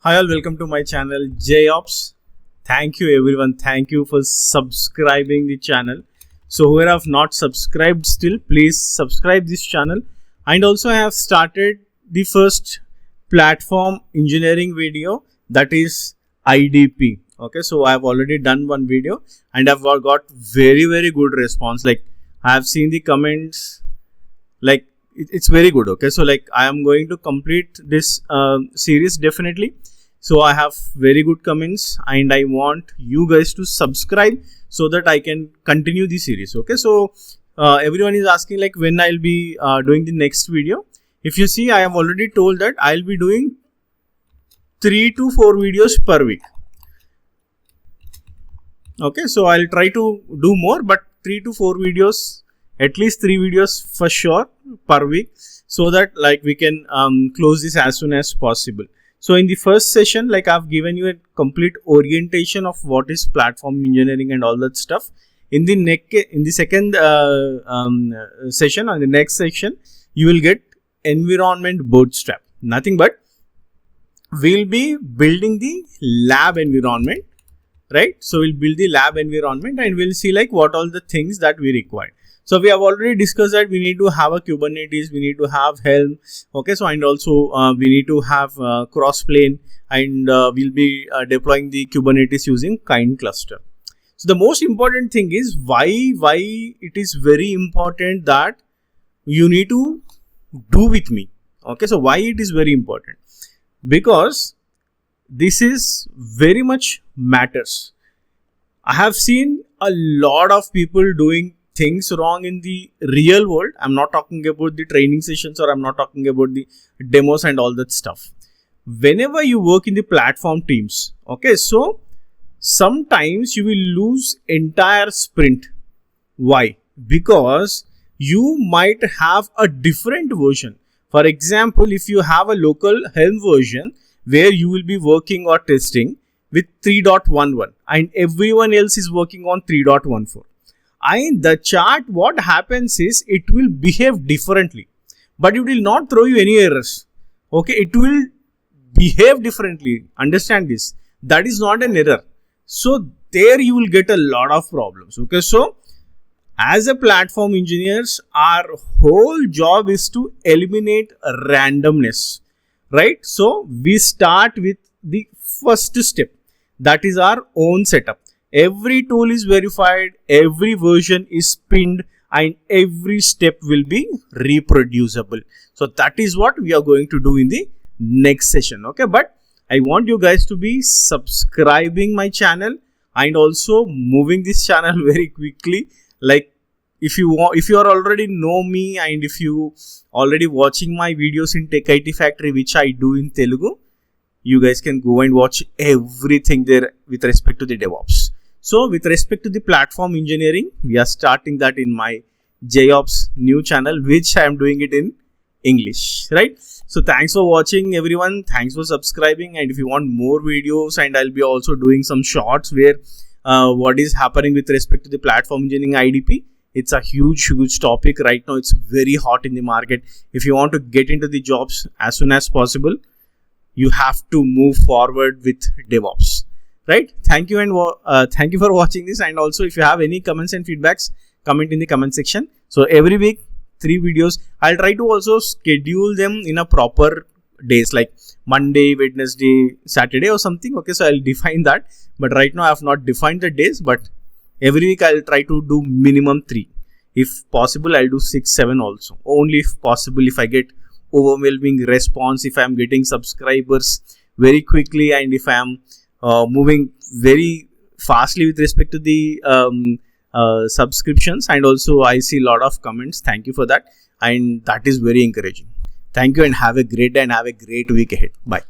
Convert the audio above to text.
Hi all, welcome to my channel JaiOps. Thank you everyone. Thank you for subscribing the channel. So whoever have not subscribed still, please subscribe this channel. And also I have started the first platform engineering video, that is IDP. Okay, so I have already done one video and I've got very good response. Like I have seen the comments, like it's very good. Okay, so like I am going to complete this series definitely. So I have very good comments and I want you guys to subscribe so that I can continue the series. Okay, so everyone is asking like when I'll be doing the next video. If you see, I have already told that I'll be doing 3 to 4 videos per week. Okay, so I'll try to do more, but 3 to 4 videos, at least 3 videos for sure per week, so that like we can close this as soon as possible. So in the first session, like I've given you a complete orientation of what is platform engineering and all that stuff. In the second session, or the next section, you will get environment bootstrap. Nothing but we'll be building the lab environment, right? So we'll build the lab environment and we'll see like what all the things that we require. So we have already discussed that we need to have a Kubernetes, we need to have Helm, okay, so and also we need to have cross-plane, and we'll be deploying the Kubernetes using kind cluster. So the most important thing is why it is very important that you need to do with me. Okay, so why it is very important? Because this is very much matters. I have seen a lot of people doing things wrong in the real world. I'm not talking about the training sessions, or I'm not talking about the demos and all that stuff. Whenever you work in the platform teams, okay, so sometimes you will lose entire sprint. Why? Because you might have a different version. For example, if you have a local Helm version where you will be working or testing with 3.11 and everyone else is working on 3.14. And the chart, what happens is it will behave differently, but it will not throw you any errors. Okay, it will behave differently. Understand this. That is not an error. So there you will get a lot of problems. Okay, so as a platform engineers, our whole job is to eliminate randomness, right? So we start with the first step, that is our own setup. Every tool is verified, every version is pinned, and every step will be reproducible. So that is what we are going to do in the next session. Okay, but I want you guys to be subscribing my channel and also moving this channel very quickly. Like if you are already know me, and if you already watching my videos in Tech IT Factory, which I do in Telugu, you guys can go and watch everything there with respect to the DevOps. So with respect to the platform engineering, we are starting that in my JaiOps new channel, which I am doing it in English, right? So thanks for watching everyone. Thanks for subscribing. And if you want more videos, and I'll be also doing some shorts where what is happening with respect to the platform engineering IDP. It's a huge topic right now. It's very hot in the market. If you want to get into the jobs as soon as possible, you have to move forward with DevOps. Right? Thank you, and thank you for watching this. And also, if you have any comments and feedbacks, comment in the comment section. So every week, 3 videos. I'll try to also schedule them in a proper days, like Monday, Wednesday, Saturday or something. Okay, so I'll define that. But right now, I have not defined the days. But every week, I'll try to do minimum 3. If possible, I'll do 6, 7 also. Only if possible, if I get overwhelming response, if I'm getting subscribers very quickly, and if I'm moving very fastly with respect to the subscriptions, and also I see a lot of comments. Thank you for that, and that is very encouraging. Thank you, and have a great day and have a great week ahead. Bye.